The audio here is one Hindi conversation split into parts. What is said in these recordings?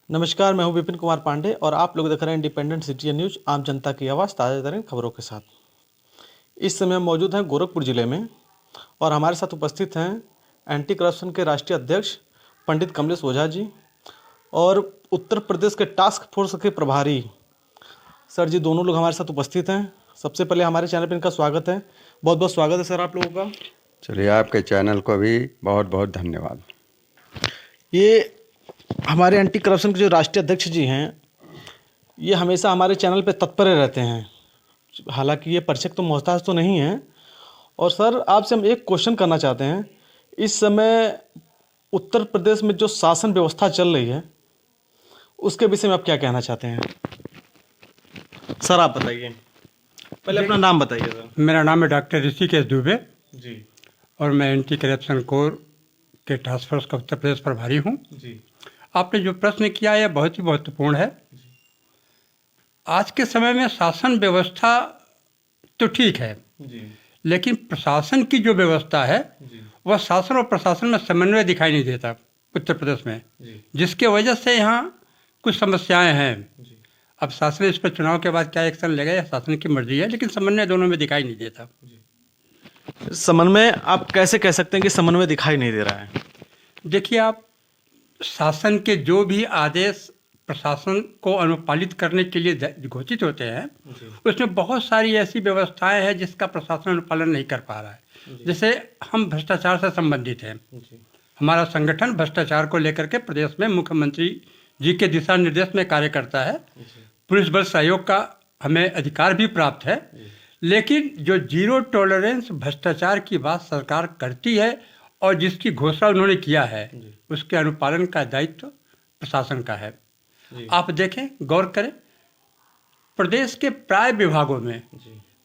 नमस्कार, मैं हूं विपिन कुमार पांडे और आप लोग देख रहे हैं इंडिपेंडेंट सिटीजन न्यूज, आम जनता की आवाज़, ताज़ा तरीन खबरों के साथ। इस समय हम मौजूद हैं गोरखपुर जिले में और हमारे साथ उपस्थित हैं एंटी करप्शन के राष्ट्रीय अध्यक्ष पंडित कमलेश ओझा जी और उत्तर प्रदेश के टास्क फोर्स के प्रभारी सर जी, दोनों लोग हमारे साथ उपस्थित हैं। सबसे पहले हमारे चैनल पर इनका स्वागत है। बहुत बहुत स्वागत है सर आप लोगों का। चलिए, आपके चैनल को भी बहुत बहुत धन्यवाद। ये हमारे एंटी करप्शन के जो राष्ट्रीय अध्यक्ष जी हैं, ये हमेशा हमारे चैनल पे तत्पर रहते हैं। हालांकि ये परिचय तो मोहताज तो नहीं है। और सर, आपसे हम एक क्वेश्चन करना चाहते हैं। इस समय उत्तर प्रदेश में जो शासन व्यवस्था चल रही है, उसके विषय में आप क्या कहना चाहते हैं? सर आप बताइए, पहले अपना नाम बताइए सर। मेरा नाम है डॉक्टर ऋषिकेश दुबे जी और मैं एंटी करप्शन कोर के टास्क फोर्स का उत्तर प्रदेश प्रभारी हूँ। जी आपने जो प्रश्न किया है बहुत ही महत्वपूर्ण है। आज के समय में शासन व्यवस्था तो ठीक है, जी लेकिन प्रशासन की जो व्यवस्था है जी वह शासन और प्रशासन में समन्वय दिखाई नहीं देता उत्तर प्रदेश में, जी जिसके वजह से यहाँ कुछ समस्याएं हैं। जी अब शासन इस पर चुनाव के बाद क्या एक्शन लेगा यह शासन की मर्जी है, लेकिन समन्वय दोनों में दिखाई नहीं देता। समन्वय आप कैसे कह सकते हैं कि समन्वय दिखाई नहीं दे रहा है? देखिए, आप शासन के जो भी आदेश प्रशासन को अनुपालित करने के लिए घोषित होते हैं, उसमें बहुत सारी ऐसी व्यवस्थाएं हैं जिसका प्रशासन अनुपालन नहीं कर पा रहा है। जैसे हम भ्रष्टाचार से संबंधित हैं। हमारा संगठन भ्रष्टाचार को लेकर के प्रदेश में मुख्यमंत्री जी के दिशा निर्देश में कार्य करता है। पुलिस बल सहयोग का हमें अधिकार भी प्राप्त है, लेकिन जो जीरो टॉलरेंस भ्रष्टाचार की बात सरकार करती है और जिसकी घोषणा उन्होंने किया है, उसके अनुपालन का दायित्व प्रशासन का है। आप देखें, गौर करें, प्रदेश के प्राय विभागों में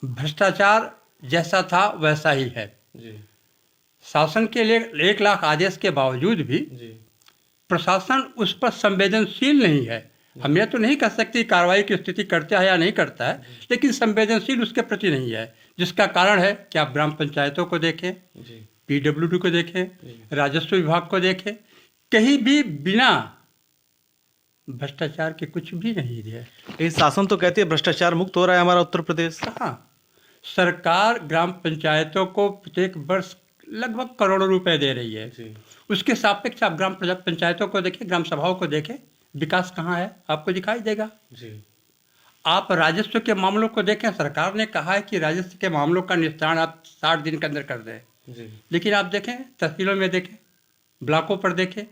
भ्रष्टाचार जैसा था वैसा ही है। शासन के लिए 1 लाख आदेश के बावजूद भी प्रशासन उस पर संवेदनशील नहीं है। हम यह तो नहीं कह सकते कार्रवाई की स्थिति करता है या नहीं करता है, लेकिन संवेदनशील उसके प्रति नहीं है। जिसका कारण है कि आप ग्राम पंचायतों को देखें, पीडब्ल्यूडी को देखें, राजस्व विभाग को देखें, कहीं भी बिना भ्रष्टाचार के कुछ भी नहीं है। ये शासन तो कहती है भ्रष्टाचार मुक्त हो रहा है हमारा उत्तर प्रदेश। कहाँ? सरकार ग्राम पंचायतों को प्रत्येक वर्ष लगभग करोड़ों रुपए दे रही है। उसके सापेक्ष आप ग्राम पंचायतों को देखें, ग्राम सभाओं को देखें, विकास कहाँ है आपको दिखाई देगा। आप राजस्व के मामलों को देखें, सरकार ने कहा है कि राजस्व के मामलों का निस्तारण आप 60 दिन के अंदर कर दें, लेकिन आप देखें तहसीलों में देखें, ब्लॉकों पर देखें,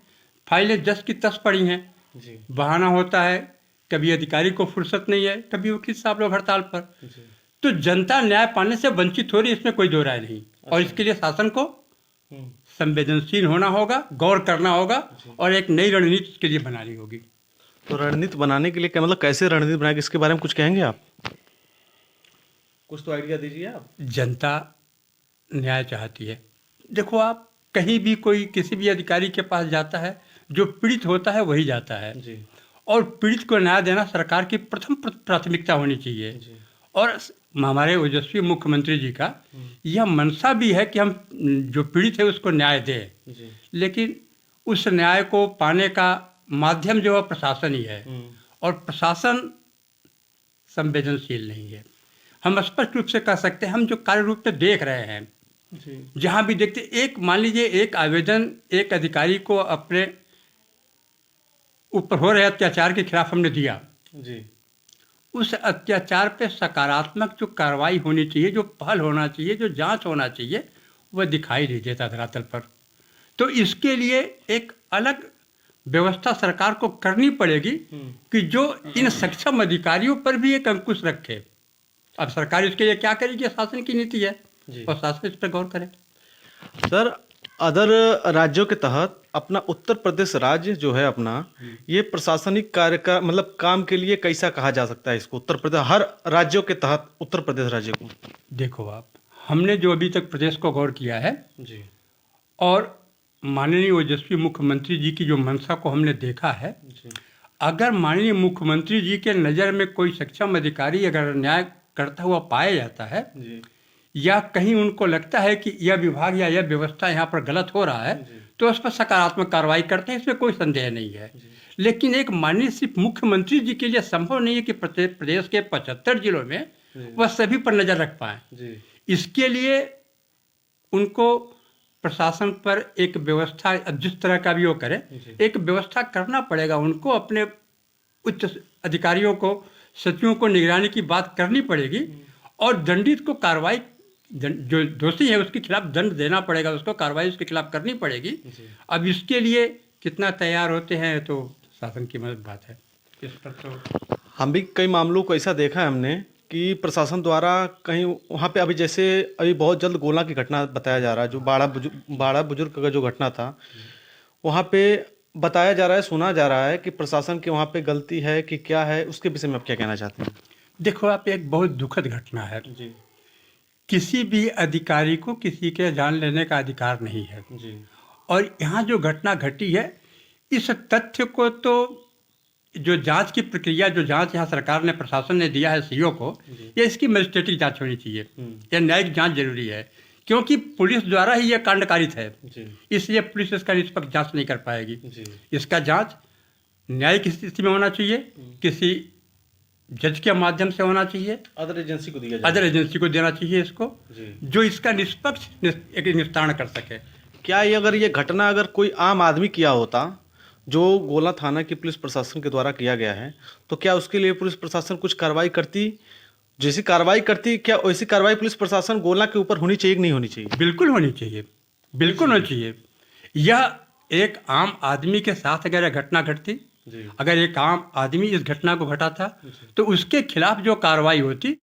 फाइलें जस की तस पड़ी हैं। बहाना होता है, कभी अधिकारी को फुर्सत नहीं है, कभी वकील साहब लोग हड़ताल पर। तो जनता न्याय पाने से वंचित हो रही है, इसमें कोई दो राय नहीं। और इसके लिए शासन को संवेदनशील होना होगा, गौर करना होगा और एक नई रणनीति इसके लिए बनानी होगी। तो रणनीति बनाने के लिए क्या मतलब, कैसे रणनीति बनाएगी, इसके बारे में कुछ कहेंगे आप? कुछ तो आइडिया दीजिए आप। जनता न्याय चाहती है। देखो, आप कहीं भी कोई किसी भी अधिकारी के पास जाता है, जो पीड़ित होता है वही जाता है और पीड़ित को न्याय देना सरकार की प्रथम प्राथमिकता होनी चाहिए। और हमारे ओजस्वी मुख्यमंत्री जी का यह मंशा भी है कि हम जो पीड़ित है उसको न्याय दें, लेकिन उस न्याय को पाने का माध्यम जो है प्रशासन ही है और प्रशासन संवेदनशील नहीं है। हम स्पष्ट रूप से कह सकते हैं, हम जो कार्य रूप में देख रहे हैं, जहाँ भी देखते, एक मान लीजिए एक आवेदन एक अधिकारी को अपने ऊपर हो रहे अत्याचार के खिलाफ हमने दिया, उस अत्याचार पे सकारात्मक जो कार्रवाई होनी चाहिए, जो पहल होना चाहिए, जो जांच होना चाहिए, वह दिखाई नहीं देता धरातल पर। तो इसके लिए एक अलग व्यवस्था सरकार को करनी पड़ेगी कि जो इन सक्षम अधिकारियों पर भी एक अंकुश रखे। अब सरकार इसके लिए क्या करेगी, शासन की नीति है और शासन इस पर गौर करे। सर, अदर राज्यों के तहत अपना उत्तर प्रदेश राज्य जो है अपना, ये प्रशासनिक कार्य का मतलब काम के लिए कैसा कहा जा सकता है इसको, उत्तर प्रदेश हर राज्यों के तहत उत्तर प्रदेश राज्य को? देखो, आप हमने जो अभी तक प्रदेश को गौर किया है और माननीय ओजस्वी मुख्यमंत्री जी की जो मंशा को हमने देखा है, अगर माननीय मुख्यमंत्री जी के नज़र में कोई सक्षम अधिकारी अगर न्याय करता हुआ पाया जाता है या कहीं उनको लगता है कि यह विभाग या यह व्यवस्था यहाँ पर गलत हो रहा है, तो उस पर सकारात्मक कार्रवाई करते हैं, इसमें कोई संदेह नहीं है। लेकिन एक माननीय सिर्फ मुख्यमंत्री जी के लिए संभव नहीं है कि प्रदेश के 75 जिलों में वह सभी पर नज़र रख पाएँ। इसके लिए उनको प्रशासन पर एक व्यवस्था, जिस तरह का भी वो करें, एक व्यवस्था करना पड़ेगा उनको। अपने उच्च अधिकारियों को, सचिवों को निगरानी की बात करनी पड़ेगी और दंडित को कार्रवाई, जो दोषी है उसके खिलाफ दंड देना पड़ेगा, उसको कार्रवाई उसके खिलाफ करनी पड़ेगी। अब इसके लिए कितना तैयार होते हैं तो शासन की मदद बात है। इस पर तो हम भी कई मामलों को ऐसा देखा है हमने कि प्रशासन द्वारा कहीं वहाँ पे अभी जैसे अभी बहुत जल्द गोला की घटना बताया जा रहा है, जो बाड़ा बुजुर्ग का जो घटना था, वहाँ पे बताया जा रहा है, सुना जा रहा है कि प्रशासन की वहाँ पे गलती है कि क्या है, उसके विषय में आप क्या कहना चाहते हैं? देखो, आप एक बहुत दुखद घटना है जी किसी भी अधिकारी को किसी के जान लेने का अधिकार नहीं है जी। और यहाँ जो घटना घटी है, इस तथ्य को तो जो जांच की प्रक्रिया, जो जांच यहाँ सरकार ने, प्रशासन ने दिया है सीओ को, ये इसकी मजिस्ट्रेटिक जांच होनी चाहिए। यह न्यायिक जांच जरूरी है क्योंकि पुलिस द्वारा ही यह कांड कारित है, इसलिए पुलिस इसका निष्पक्ष जांच नहीं कर पाएगी। इसका जांच न्यायिक स्थिति में होना चाहिए, किसी जज के माध्यम से होना चाहिए, अदर एजेंसी को दिया अदर एजेंसी को देना चाहिए इसको, जो इसका निष्पक्ष एक निस्तारण कर सके। क्या ये अगर ये घटना अगर कोई आम आदमी किया होता, जो गोला थाना की पुलिस प्रशासन के द्वारा किया गया है, तो क्या उसके लिए पुलिस प्रशासन कुछ कार्रवाई करती? जैसी कार्रवाई करती, क्या वैसी कार्रवाई पुलिस प्रशासन गोला के ऊपर होनी चाहिए कि नहीं होनी चाहिए? बिल्कुल होनी चाहिए, बिल्कुल होनी चाहिए। यह एक आम आदमी के साथ अगर यह घटना घटती, अगर एक आम आदमी इस घटना को घटा था, तो उसके खिलाफ जो कार्रवाई होती